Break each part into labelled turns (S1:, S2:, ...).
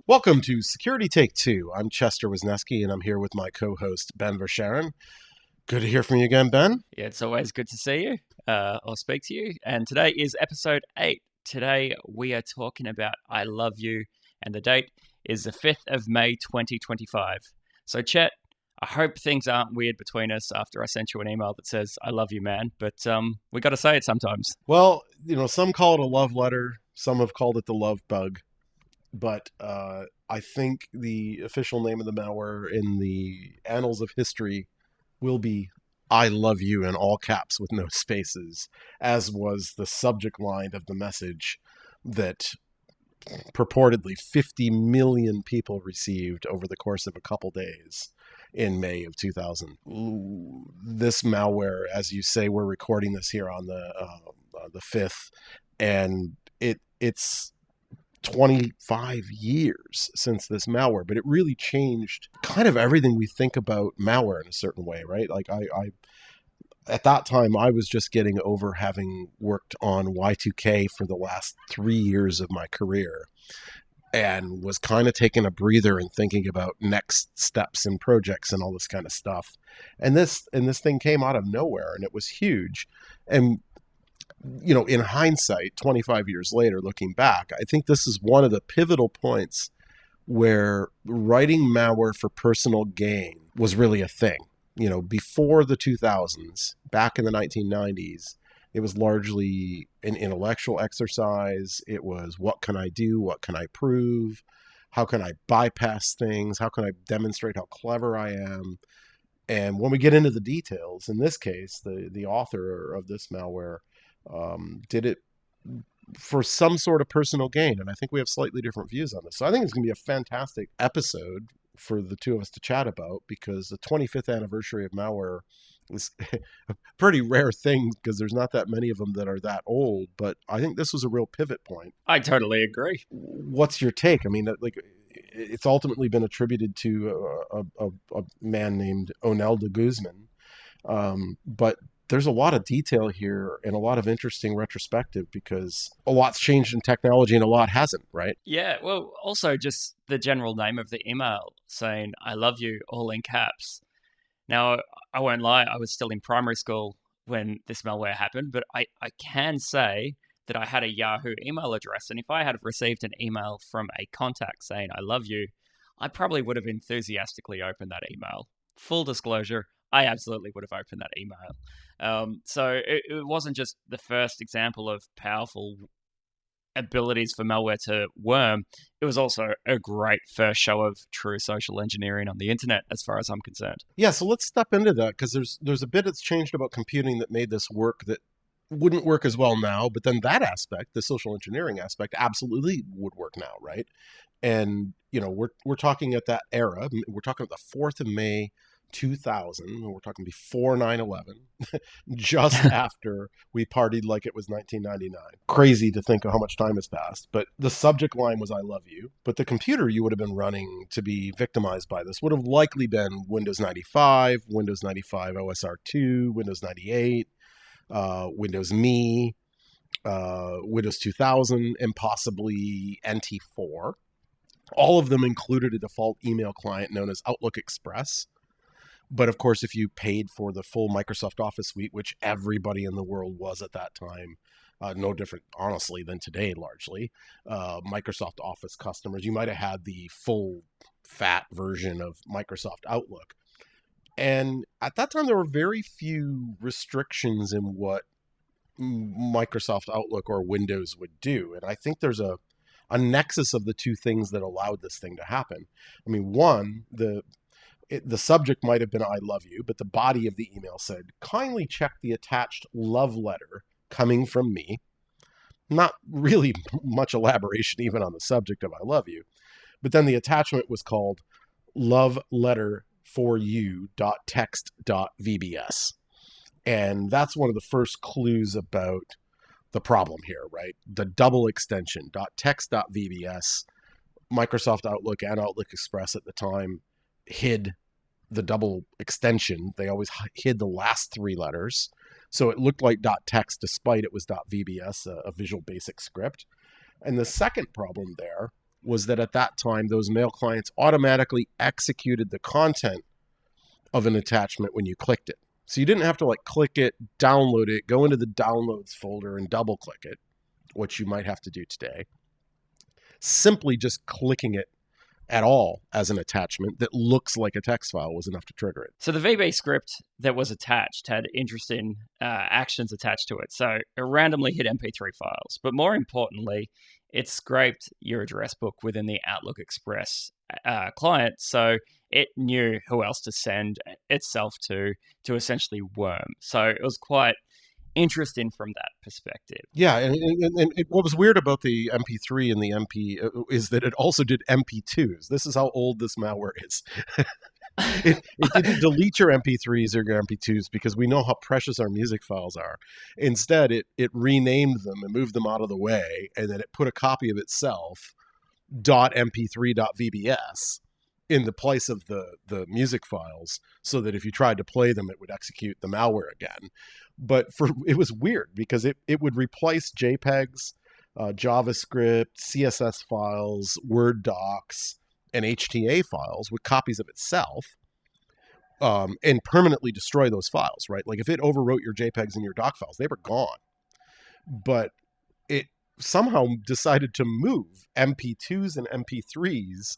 S1: Welcome to Security Take Two. I'm Chester Wisniewski, and I'm here with my co-host, Ben Verscharen. Good to hear from you again, Ben.
S2: Yeah, it's always good to see you or speak to you. And today is episode 8. Today we are talking about I Love You, and the date is the 5th of May 2025. So, Chet, I hope things aren't weird between us after I sent you an email that says I love you, man. But we got to say it sometimes.
S1: Well, some call it a love letter. Some have called it the love bug. But I think the official name of the malware in the annals of history will be I love you in all caps with no spaces, as was the subject line of the message that purportedly 50 million people received over the course of a couple days in May of 2000. This malware, as you say, we're recording this here on the 5th, and it's 25 years since this malware, but it really changed kind of everything we think about malware in a certain way, right? Like I at that time, I was just getting over having worked on Y2K for the last 3 years of my career and was kind of taking a breather and thinking about next steps in projects and all this kind of stuff. And this thing came out of nowhere, and it was huge. And in hindsight, 25 years later, looking back, I think this is one of the pivotal points where writing malware for personal gain was really a thing. Before the 2000s, back in the 1990s, it was largely an intellectual exercise. It was, what can I do? What can I prove? How can I bypass things? How can I demonstrate how clever I am? And when we get into the details, in this case, the author of this malware did it for some sort of personal gain. And I think we have slightly different views on this. So I think it's going to be a fantastic episode for the two of us to chat about, because the 25th anniversary of malware is a pretty rare thing because there's not that many of them that are that old. But I think this was a real pivot point.
S2: I totally agree.
S1: What's your take? I mean, it's ultimately been attributed to a man named Onel de Guzman. But there's a lot of detail here and a lot of interesting retrospective, because a lot's changed in technology and a lot hasn't, right?
S2: Yeah, well, also just the general name of the email saying I love you, all in caps. Now, I won't lie, I was still in primary school when this malware happened, but I can say that I had a Yahoo email address, and if I had received an email from a contact saying I love you, I probably would have enthusiastically opened that email. Full disclosure, I absolutely would have opened that email. So it wasn't just the first example of powerful abilities for malware to worm. It was also a great first show of true social engineering on the internet, as far as I'm concerned.
S1: Yeah, so let's step into that, because there's a bit that's changed about computing that made this work that wouldn't work as well now, but then that aspect, the social engineering aspect, absolutely would work now, right? And we're talking at that era. We're talking about the 4th of May 2000. We're talking before 9/11, just after we partied like it was 1999. Crazy to think of how much time has passed. But the subject line was I love you. But the computer you would have been running to be victimized by this would have likely been Windows 95, Windows 95 OSR2, Windows 98, Windows Me, Windows 2000, and possibly NT4. All of them included a default email client known as Outlook Express. But of course, if you paid for the full Microsoft Office suite, which everybody in the world was at that time, no different, honestly, than today, largely, Microsoft Office customers, you might have had the full fat version of Microsoft Outlook. And at that time, there were very few restrictions in what Microsoft Outlook or Windows would do. And I think there's a nexus of the two things that allowed this thing to happen. I mean, one, the subject might have been I love you, but the body of the email said, kindly check the attached love letter coming from me. Not really much elaboration even on the subject of I love you. But then the attachment was called love letter for you.text.vbs. And that's one of the first clues about the problem here, right? The double extension .text.vbs, Microsoft Outlook and Outlook Express at the time hid the double extension. They always hid the last 3 letters. So it looked like .text despite it was .vbs, a Visual Basic script. And the second problem there was that at that time, those mail clients automatically executed the content of an attachment when you clicked it. So you didn't have to like click it, download it, go into the downloads folder and double click it, which you might have to do today. Simply just clicking it at all as an attachment that looks like a text file was enough to trigger it.
S2: So the VB script that was attached had interesting actions attached to it. So it randomly hit MP3 files, but more importantly, it scraped your address book within the Outlook Express client, so it knew who else to send itself to essentially worm. So it was quite interesting from that perspective.
S1: Yeah, and what was weird about the MP3 and the MP is that it also did MP2s. This is how old this malware is. It didn't delete your MP3s or your MP2s because we know how precious our music files are. Instead, it renamed them and moved them out of the way, and then it put a copy of itself .mp3.vbs in the place of the music files, so that if you tried to play them, it would execute the malware again. But it was weird because it would replace JPEGs, JavaScript, CSS files, Word docs, and HTA files with copies of itself, and permanently destroy those files, right? Like if it overwrote your JPEGs and your doc files, they were gone. But it somehow decided to move MP2s and MP3s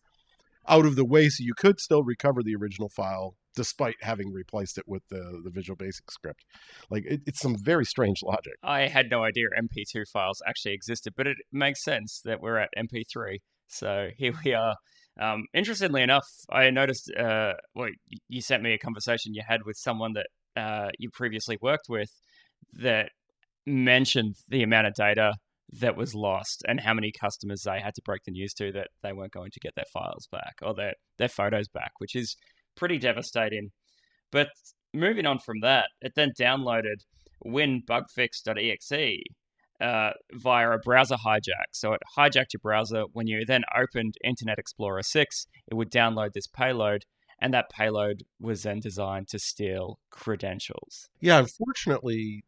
S1: out of the way so you could still recover the original file despite having replaced it with the Visual Basic script. Like it's some very strange logic.
S2: I had no idea MP2 files actually existed, but it makes sense that we're at MP3. So here we are. Interestingly enough, I noticed, you sent me a conversation you had with someone that you previously worked with that mentioned the amount of data that was lost and how many customers they had to break the news to that they weren't going to get their files back or their photos back, which is pretty devastating. But moving on from that, it then downloaded winbugfix.exe via a browser hijack. So it hijacked your browser. When you then opened Internet Explorer 6, it would download this payload, and that payload was then designed to steal credentials.
S1: Yeah, unfortunately,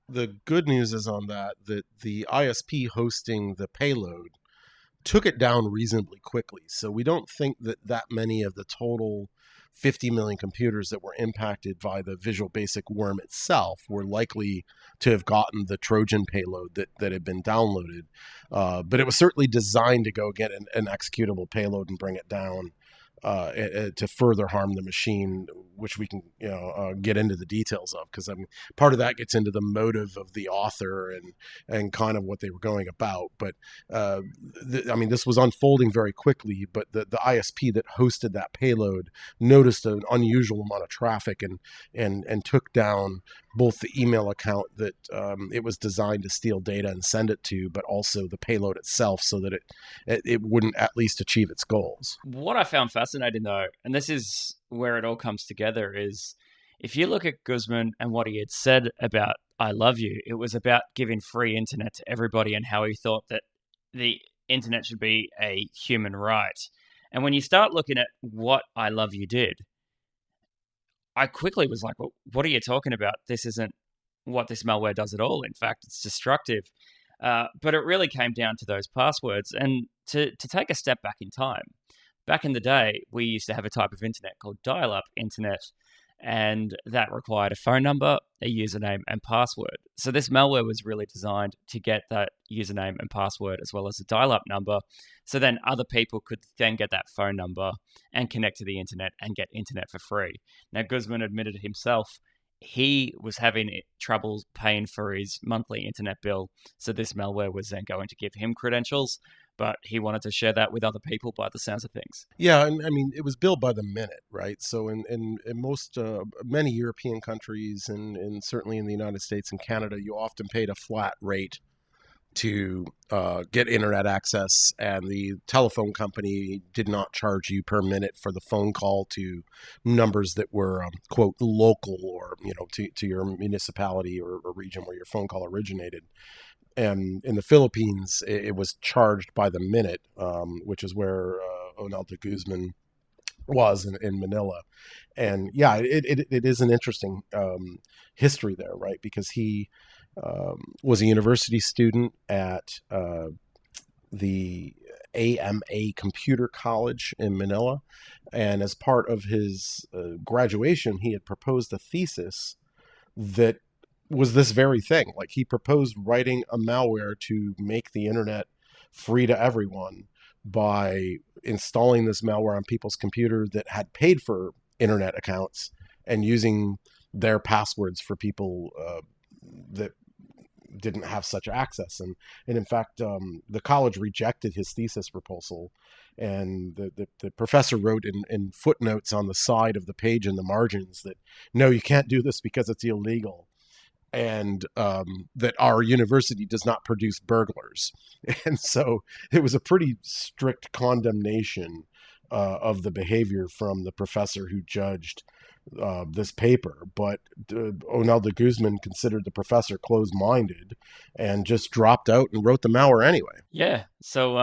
S1: the good news is on that the ISP hosting the payload took it down reasonably quickly. So we don't think that many of the total 50 million computers that were impacted by the Visual Basic worm itself were likely to have gotten the Trojan payload that had been downloaded. But it was certainly designed to go get an executable payload and bring it down to further harm the machine, which we can get into the details of, because part of that gets into the motive of the author and kind of what they were going about. But this was unfolding very quickly. But the ISP that hosted that payload noticed an unusual amount of traffic and took down both the email account that it was designed to steal data and send it to, but also the payload itself, so that it wouldn't at least achieve its goals.
S2: What I found fascinating, though, and this is where it all comes together, is if you look at Guzman and what he had said about Iloveyou, it was about giving free internet to everybody and how he thought that the internet should be a human right. And when you start looking at what Iloveyou did, I quickly was like, well, what are you talking about? This isn't what this malware does at all. In fact, it's destructive. But it really came down to those passwords. And to take a step back in time, back in the day, we used to have a type of internet called dial-up internet, and that required a phone number, a username, and password. So this malware was really designed to get that username and password as well as a dial-up number, so then other people could then get that phone number and connect to the internet and get internet for free. Now, Guzman admitted himself he was having trouble paying for his monthly internet bill, so this malware was then going to give him credentials, but he wanted to share that with other people by the sounds of things.
S1: Yeah, and I mean, it was billed by the minute, right? So in most, many European countries and certainly in the United States and Canada, you often paid a flat rate to get internet access, and the telephone company did not charge you per minute for the phone call to numbers that were, quote, local, or, to your municipality or region where your phone call originated. And in the Philippines, it was charged by the minute, which is where Onaldo Guzman was in Manila. And yeah, it is an interesting history there, right? Because he was a university student at the AMA Computer College in Manila. And as part of his graduation, he had proposed a thesis that was this very thing. Like, he proposed writing a malware to make the internet free to everyone by installing this malware on people's computer that had paid for internet accounts and using their passwords for people that didn't have such access. And in fact, the college rejected his thesis proposal, and the professor wrote in footnotes on the side of the page in the margins that no, you can't do this because it's illegal, and that our university does not produce burglars. And so it was a pretty strict condemnation of the behavior from the professor who judged this paper. But Onel de Guzman considered the professor closed-minded and just dropped out and wrote the malware anyway.
S2: Yeah. So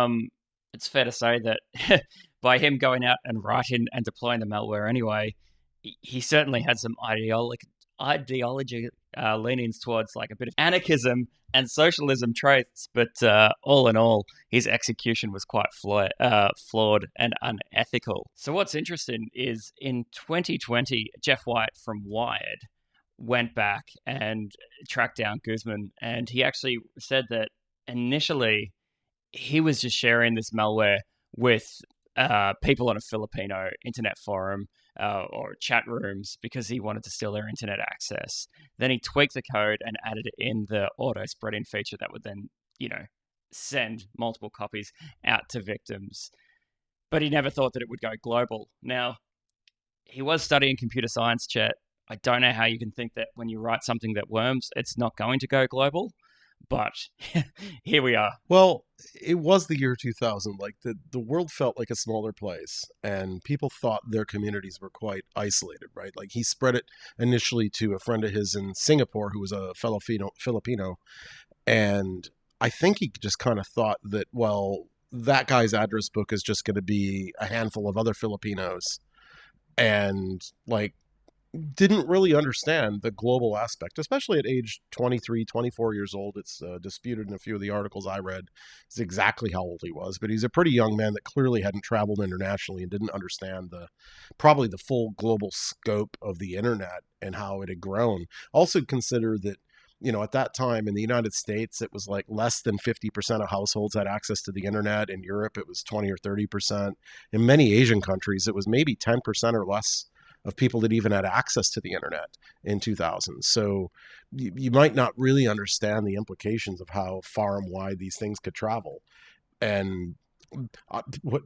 S2: it's fair to say that by him going out and writing and deploying the malware anyway, he certainly had some ideology leanings towards like a bit of anarchism and socialism traits, but all in all, his execution was quite flawed and unethical. So what's interesting is in 2020, Jeff White from Wired went back and tracked down Guzman, and he actually said that initially he was just sharing this malware with people on a Filipino internet forum or chat rooms because he wanted to steal their internet access. Then he tweaked the code and added it in the auto spreading feature that would then, send multiple copies out to victims. But he never thought that it would go global. Now, he was studying computer science, Chet. I don't know how you can think that when you write something that worms, it's not going to go global. But here we are.
S1: Well, it was the year 2000. Like, the world felt like a smaller place, and people thought their communities were quite isolated, right? Like, he spread it initially to a friend of his in Singapore who was a fellow Filipino, and I think he just kind of thought that, well, that guy's address book is just going to be a handful of other Filipinos, and like, didn't really understand the global aspect, especially at age 23, 24 years old. It's disputed in a few of the articles I read is exactly how old he was, but he's a pretty young man that clearly hadn't traveled internationally and didn't understand probably the full global scope of the internet and how it had grown. Also consider that, at that time in the United States, it was like less than 50% of households had access to the internet. In Europe, it was 20 or 30%. In many Asian countries, it was maybe 10% or less of people that even had access to the internet in 2000. So you might not really understand the implications of how far and wide these things could travel. And what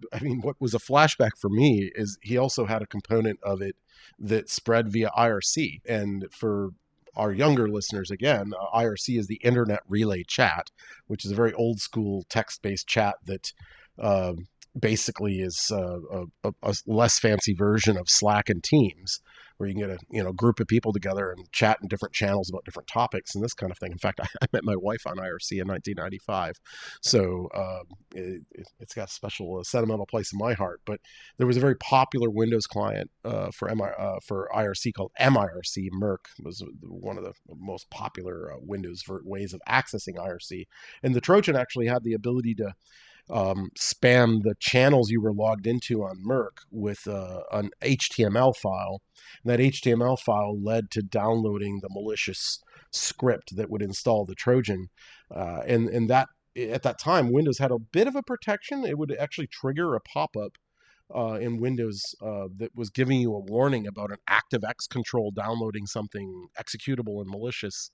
S1: was a flashback for me is he also had a component of it that spread via IRC. And for our younger listeners, again, IRC is the Internet Relay Chat, which is a very old school text-based chat that basically is a less fancy version of Slack and Teams, where you can get a group of people together and chat in different channels about different topics and this kind of thing. In fact, I met my wife on IRC in 1995, so it's got a special sentimental place in my heart. But there was a very popular Windows client for IRC called MIRC. Merck was one of the most popular Windows ways of accessing IRC, and the Trojan actually had the ability to spam the channels you were logged into on Merck with an HTML file. And that HTML file led to downloading the malicious script that would install the Trojan. And that at that time, Windows had a bit of a protection. It would actually trigger a pop-up in Windows that was giving you a warning about an ActiveX control downloading something executable and malicious.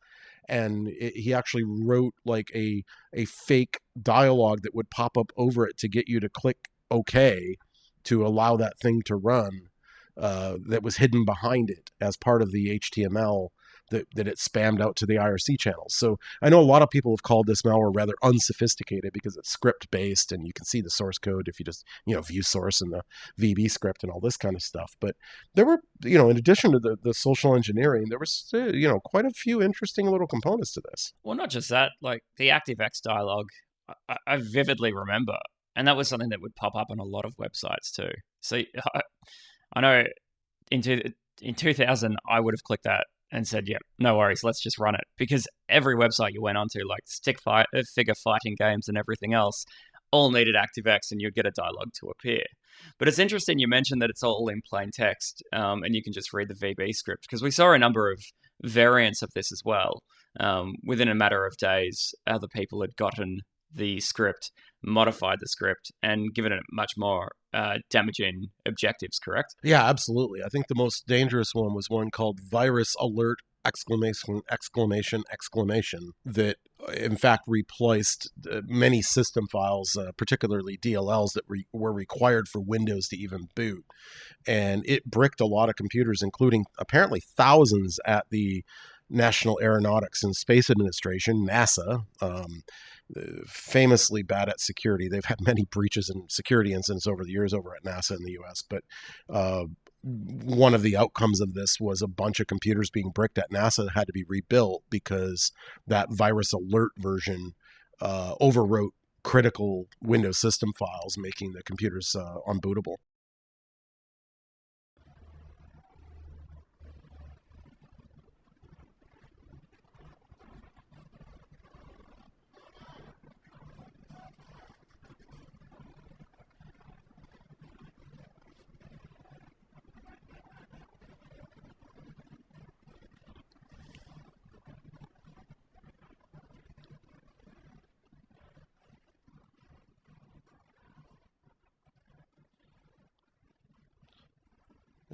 S1: And he actually wrote like a fake dialogue that would pop up over it to get you to click OK to allow that thing to run, that was hidden behind it as part of the HTML that it spammed out to the IRC channels. So I know a lot of people have called this malware rather unsophisticated because it's script based and you can see the source code if you just, view source and the VB script and all this kind of stuff. But there were, in addition to the social engineering, there was, quite a few interesting little components to this.
S2: Well, not just that, like the ActiveX dialogue, I vividly remember. And that was something that would pop up on a lot of websites too. So I know in 2000, I would have clicked that and said, yeah, no worries, let's just run it. Because every website you went onto, like figure fighting games and everything else, all needed ActiveX and you'd get a dialogue to appear. But it's interesting you mentioned that it's all in plain text, and you can just read the VB script, because we saw a number of variants of this as well. Within a matter of days, other people had gotten the script, modified the script, and given it much more damaging objectives, correct?
S1: Yeah, absolutely. I think the most dangerous one was one called virus alert exclamation that in fact replaced many system files, particularly DLLs that were required for Windows to even boot. And it bricked a lot of computers, including apparently thousands at the National Aeronautics and Space Administration, NASA. Famously bad at security. They've had many breaches and security incidents over the years over at NASA in the US. But one of the outcomes of this was a bunch of computers being bricked at NASA that had to be rebuilt because that virus alert version overwrote critical Windows system files, making the computers unbootable.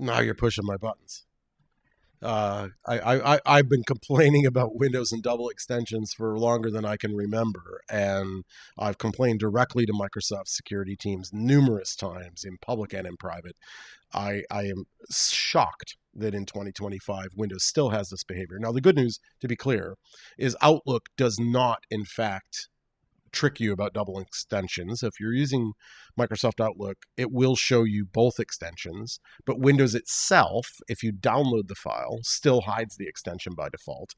S1: Now you're pushing my buttons. I've been complaining about Windows and double extensions for longer than I can remember, and I've complained directly to Microsoft security teams numerous times in public and in private. I am shocked that in 2025 Windows still has this behavior. Now, the good news, to be clear, is Outlook does not, in fact, trick you about double extensions. If you're using Microsoft Outlook, it will show you both extensions, but Windows itself, if you download the file, still hides the extension by default.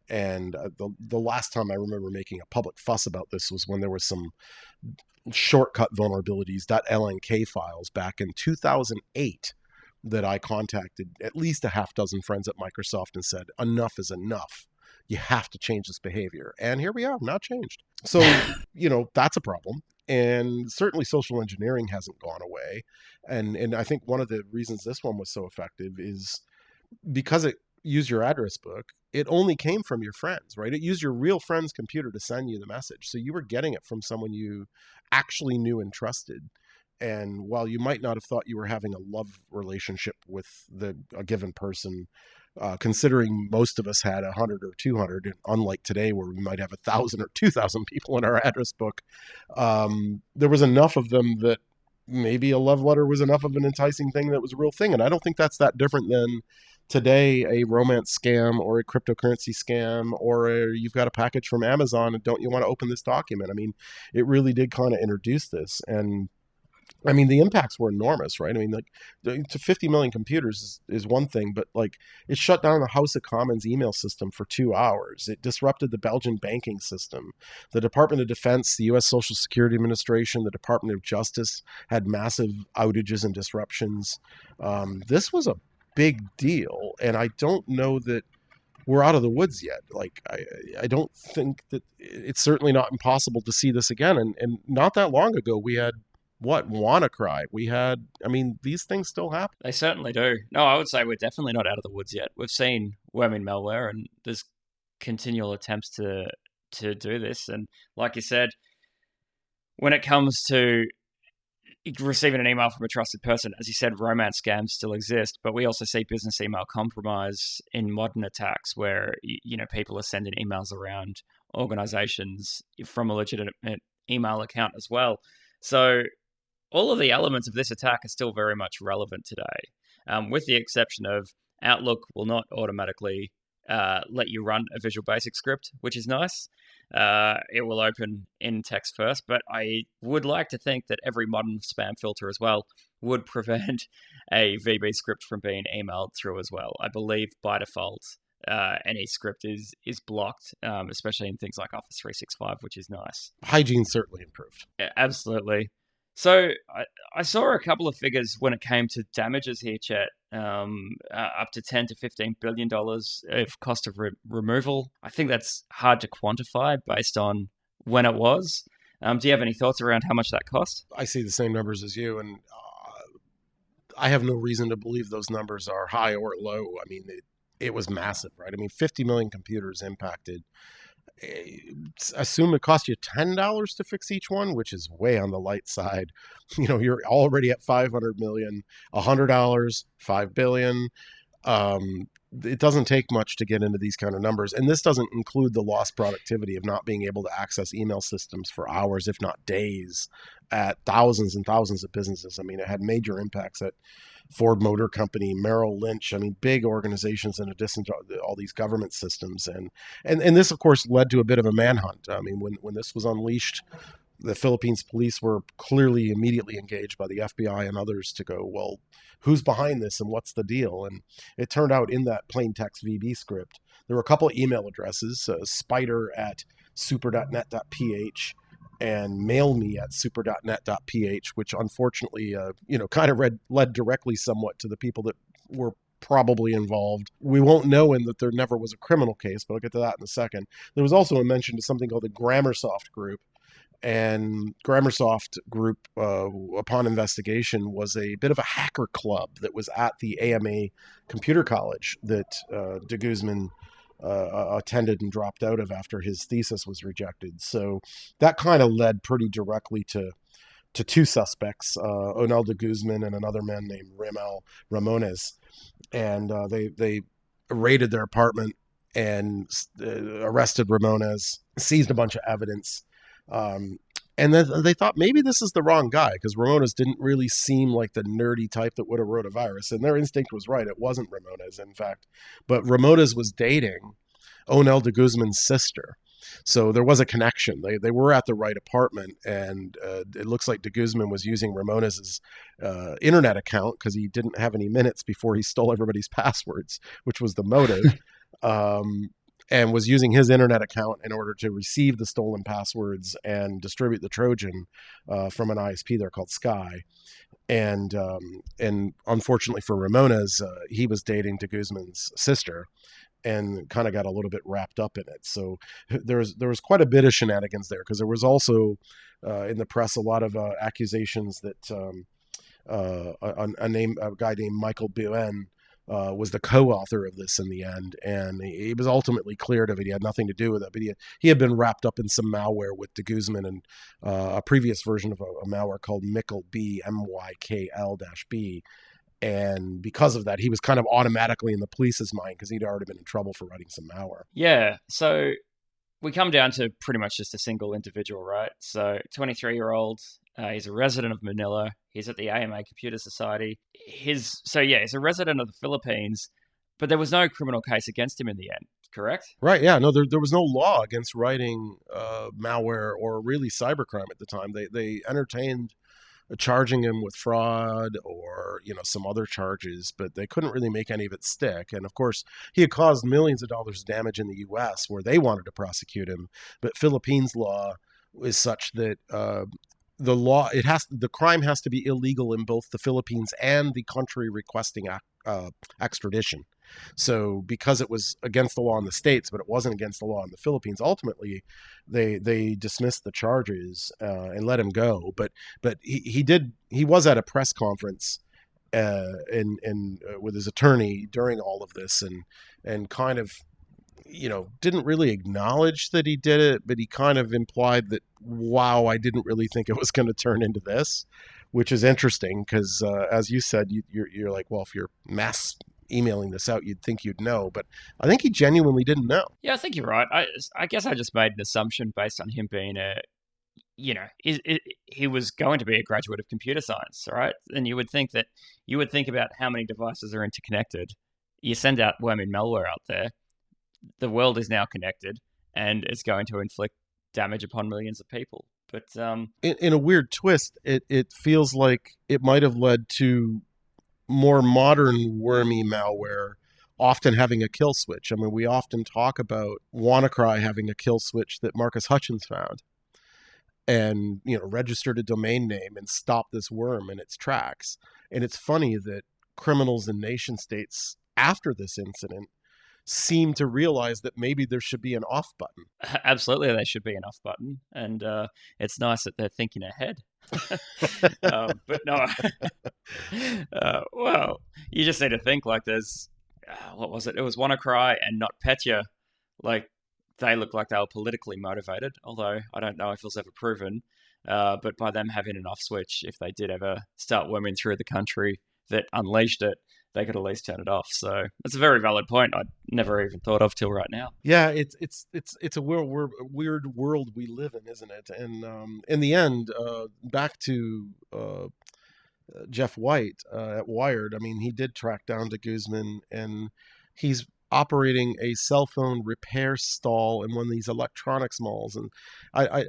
S1: And the last time I remember making a public fuss about this was when there was some shortcut vulnerabilities, .lnk files back in 2008, that I contacted at least a half dozen friends at Microsoft and said, enough is enough. You have to change this behavior. And here we are, not changed. So, that's a problem. And certainly social engineering hasn't gone away. And I think one of the reasons this one was so effective is because it used your address book, it only came from your friends, right? It used your real friend's computer to send you the message. So you were getting it from someone you actually knew and trusted. And while you might not have thought you were having a love relationship with a given person, considering most of us had 100 or 200, unlike today where we might have 1,000 or 2,000 people in our address book, there was enough of them that maybe a love letter was enough of an enticing thing that was a real thing. And I don't think that's that different than today a romance scam or a cryptocurrency scam, or you've got a package from Amazon and don't you want to open this document? I mean, it really did kind of introduce this. And I mean, the impacts were enormous, right? I mean, like to 50 million computers is one thing, but like it shut down the House of Commons email system for 2 hours. It disrupted the Belgian banking system. The Department of Defense, the U.S. Social Security Administration, the Department of Justice had massive outages and disruptions. This was a big deal, and I don't know that we're out of the woods yet. Like, I don't think that it's certainly not impossible to see this again. And not that long ago, we had WannaCry. We had, I mean, these things still happen.
S2: They certainly do. No, I would say we're definitely not out of the woods yet. We've seen worming malware, and there's continual attempts to do this. And like you said, when it comes to receiving an email from a trusted person, as you said, romance scams still exist, but we also see business email compromise in modern attacks where people are sending emails around organizations from a legitimate email account as well. So all of the elements of this attack are still very much relevant today, with the exception of Outlook will not automatically let you run a Visual Basic script, which is nice. It will open in text first, but I would like to think that every modern spam filter as well would prevent a VB script from being emailed through as well. I believe by default, any script is blocked, especially in things like Office 365, which is nice.
S1: Hygiene certainly improved.
S2: Yeah, absolutely. So I saw a couple of figures when it came to damages here, Chet. Up to $10 to $15 billion of cost of removal. I think that's hard to quantify based on when it was. Do you have any thoughts around how much that cost?
S1: I see the same numbers as you, and I have no reason to believe those numbers are high or low. I mean, it was massive, right? I mean, 50 million computers impacted. Eh, Assume it cost you $10 to fix each one, which is way on the light side. You're already at 500 million, $100, 5 billion. It doesn't take much to get into these kind of numbers. And this doesn't include the lost productivity of not being able to access email systems for hours, if not days, at thousands and thousands of businesses. I mean, it had major impacts at Ford Motor Company, Merrill Lynch. I mean, big organizations in addition to all these government systems. And this, of course, led to a bit of a manhunt. I mean, when this was unleashed, the Philippines police were clearly immediately engaged by the FBI and others to go, well, who's behind this and what's the deal? And it turned out in that plain text VB script, there were a couple of email addresses, spider at super.net.ph and mailme at super.net.ph, which unfortunately, kind of led directly somewhat to the people that were probably involved. We won't know in that there never was a criminal case, but I'll get to that in a second. There was also a mention to something called the Grammarsoft Group, and Grammarsoft Group, upon investigation, was a bit of a hacker club that was at the AMA Computer College that de Guzman attended and dropped out of after his thesis was rejected. So that kind of led pretty directly to two suspects, Onel de Guzman and another man named Rimel Ramones. And they raided their apartment and arrested Ramones, seized a bunch of evidence. And then they thought maybe this is the wrong guy because Ramones didn't really seem like the nerdy type that would have wrote a virus. And their instinct was right. It wasn't Ramones, in fact. But Ramones was dating Onel de Guzman's sister. So there was a connection. They were at the right apartment. And it looks like de Guzman was using Ramones' internet account because he didn't have any minutes before he stole everybody's passwords, which was the motive. And was using his internet account in order to receive the stolen passwords and distribute the Trojan from an ISP there called Sky. And unfortunately for Ramones, he was dating de Guzman's sister and kind of got a little bit wrapped up in it. So there was quite a bit of shenanigans there because there was also in the press a lot of accusations that a guy named Michael Buen was the co-author of this in the end, and he was ultimately cleared of it. He had nothing to do with it, but he had been wrapped up in some malware with de Guzman and a previous version of a malware called Mykl B, MYKL-B. And because of that, he was kind of automatically in the police's mind because he'd already been in trouble for writing some malware.
S2: Yeah, so we come down to pretty much just a single individual, right? So 23-year-old, he's a resident of Manila. He's at the AMA Computer Society. He's a resident of the Philippines, but there was no criminal case against him in the end, correct?
S1: Right, yeah. No, there was no law against writing malware or really cybercrime at the time. They entertained charging him with fraud or some other charges, but they couldn't really make any of it stick. And of course, he had caused millions of dollars of damage in the U.S. where they wanted to prosecute him, but Philippines law is such that the crime has to be illegal in both the Philippines and the country requesting extradition. So because it was against the law in the States, but it wasn't against the law in the Philippines, ultimately they dismissed the charges and let him go. But he was at a press conference with his attorney during all of this and kind of didn't really acknowledge that he did it, but he kind of implied that, wow, I didn't really think it was going to turn into this, which is interesting because, as you said, you're like, well, if you're mass emailing this out, you'd think you'd know, but I think he genuinely didn't know.
S2: Yeah, I think you're right. I guess I just made an assumption based on him being he was going to be a graduate of computer science, right? And you would think about how many devices are interconnected. You send out worm and malware out there. The world is now connected and it's going to inflict damage upon millions of people. But
S1: in a weird twist, it feels like it might have led to more modern wormy malware often having a kill switch. I mean, we often talk about WannaCry having a kill switch that Marcus Hutchins found and registered a domain name and stopped this worm in its tracks. And it's funny that criminals and nation states after this incident seem to realize that maybe there should be an off button.
S2: Absolutely, there should be an off button, and it's nice that they're thinking ahead. But no, well, you just need to think like there's what was it? It was WannaCry and Not Petya. Like they look like they were politically motivated, although I don't know if it was ever proven. But by them having an off switch, if they did ever start worming through the country that unleashed it, they could at least turn it off. So that's a very valid point. I'd never even thought of till right now.
S1: Yeah, it's a weird world we live in, isn't it? And in the end, back to Jeff White at Wired. I mean, he did track down to Guzman, and he's operating a cell phone repair stall in one of these electronics malls. And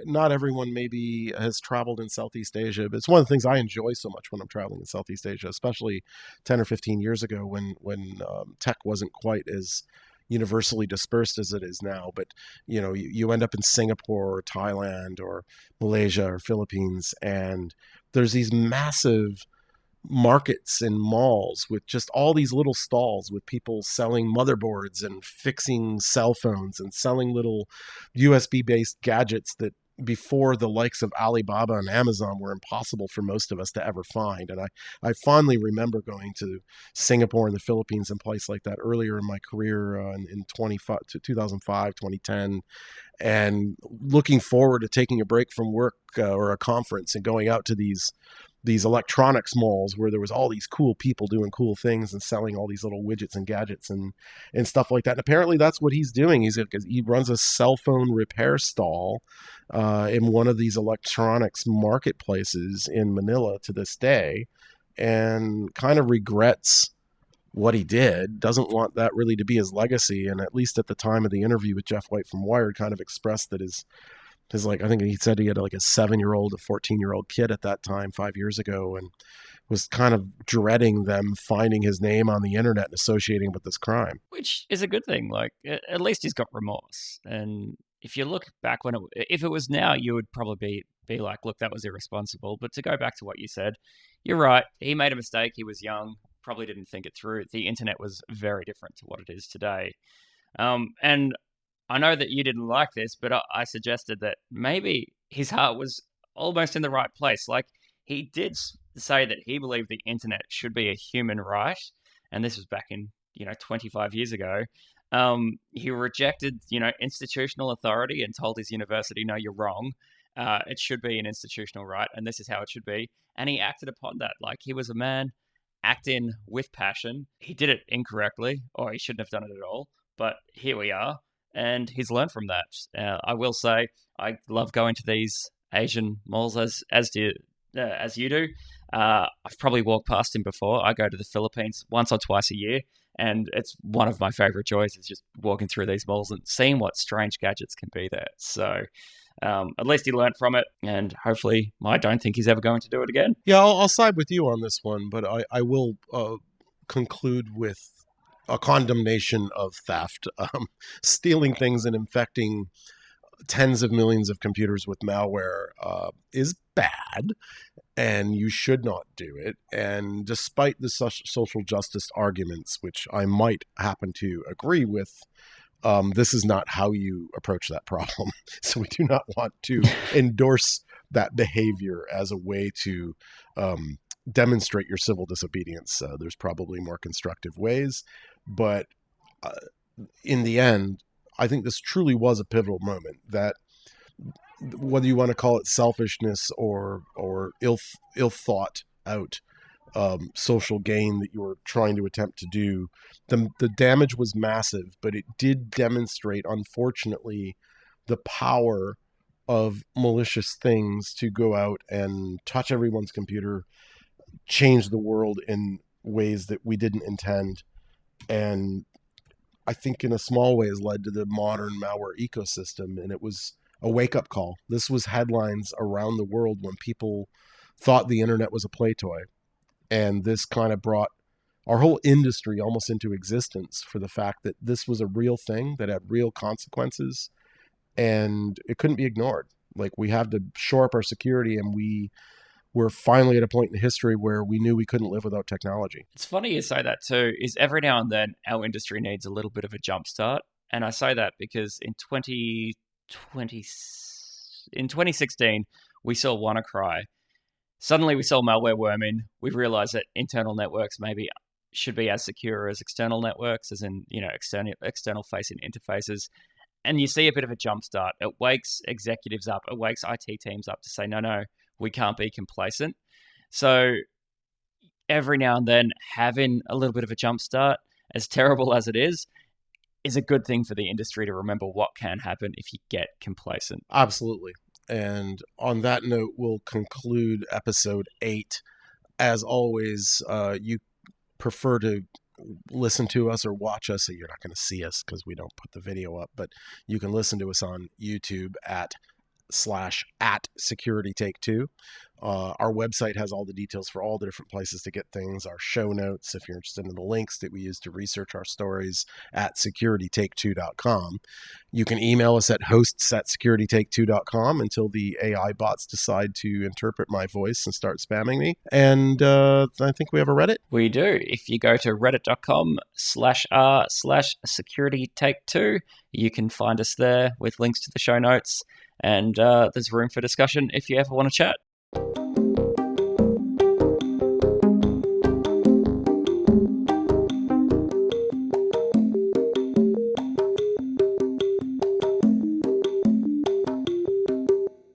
S1: not everyone maybe has traveled in Southeast Asia, but it's one of the things I enjoy so much when I'm traveling in Southeast Asia, especially 10 or 15 years ago when tech wasn't quite as universally dispersed as it is now. But you end up in Singapore or Thailand or Malaysia or Philippines, and there's these massive markets and malls with just all these little stalls with people selling motherboards and fixing cell phones and selling little USB based gadgets that before the likes of Alibaba and Amazon were impossible for most of us to ever find. And I fondly remember going to Singapore and the Philippines and places like that earlier in my career in 2005, 2010, and looking forward to taking a break from work or a conference and going out to these electronics malls where there was all these cool people doing cool things and selling all these little widgets and gadgets and stuff like that. And apparently that's what he's doing. He runs a cell phone repair stall in one of these electronics marketplaces in Manila to this day, and kind of regrets what he did, doesn't want that really to be his legacy. And at least at the time of the interview with Jeff White from Wired, kind of expressed that his like, I think he said he had like a 7-year-old, a 14-year-old kid at that time, 5 years ago, and was kind of dreading them finding his name on the internet and associating with this crime.
S2: Which is a good thing. Like at least he's got remorse. And if you look back if it was now, you would probably be like, look, that was irresponsible. But to go back to what you said, you're right. He made a mistake. He was young. Probably didn't think it through. The internet was very different to what it is today. And I know that you didn't like this, but I suggested that maybe his heart was almost in the right place. Like he did say that he believed the internet should be a human right, and this was back in 25 years ago. He rejected institutional authority and told his university, "No, you're wrong. It should be an institutional right, and this is how it should be." And he acted upon that. Like he was a man acting with passion. He did it incorrectly, or he shouldn't have done it at all. But here we are, and he's learned from that. I will say, I love going to these Asian malls as you do. I've probably walked past him before. I go to the Philippines once or twice a year, and it's one of my favorite joys is just walking through these malls and seeing what strange gadgets can be there. So at least he learned from it, and hopefully, I don't think he's ever going to do it again.
S1: Yeah, I'll side with you on this one, but I will conclude with a condemnation of theft. Stealing things and infecting tens of millions of computers with malware is bad, and you should not do it. And despite the social justice arguments, which I might happen to agree with, this is not how you approach that problem. So we do not want to endorse that behavior as a way to demonstrate your civil disobedience. There's probably more constructive ways, but in the end, I think this truly was a pivotal moment that, whether you want to call it selfishness or ill thought out social gain that you were trying to attempt to do, the damage was massive, but it did demonstrate, unfortunately, the power of malicious things to go out and touch everyone's computer, change the world in ways that we didn't intend, and I think in a small way has led to the modern malware ecosystem. And it was a wake-up call. This was headlines around the world when people thought the internet was a play toy. And this kind of brought our whole industry almost into existence for the fact that this was a real thing that had real consequences, and it couldn't be ignored. Like, we have to shore up our security, and we we're finally at a point in history where we knew we couldn't live without technology.
S2: It's funny you say that too, is every now and then our industry needs a little bit of a jump start. And I say that because in 2016, we saw WannaCry. Suddenly we saw malware worm in. We realized that internal networks maybe should be as secure as external networks, as in, external facing interfaces. And you see a bit of a jump start. It wakes executives up, it wakes IT teams up to say, no, we can't be complacent. So every now and then, having a little bit of a jump start, as terrible as it is a good thing for the industry to remember what can happen if you get complacent.
S1: Absolutely. And on that note, we'll conclude episode 8. As always, you prefer to listen to us or watch us, so you're not going to see us because we don't put the video up, but you can listen to us on YouTube at /security take 2. Our website has all the details for all the different places to get things, our show notes, if you're interested in the links that we use to research our stories, at securitytake2.com. You can email us at hosts@securitytake2.com until the AI bots decide to interpret my voice and start spamming me. And I think we have a Reddit.
S2: We do. If you go to reddit.com/r/securitytake2, you can find us there with links to the show notes. And there's room for discussion if you ever want to chat.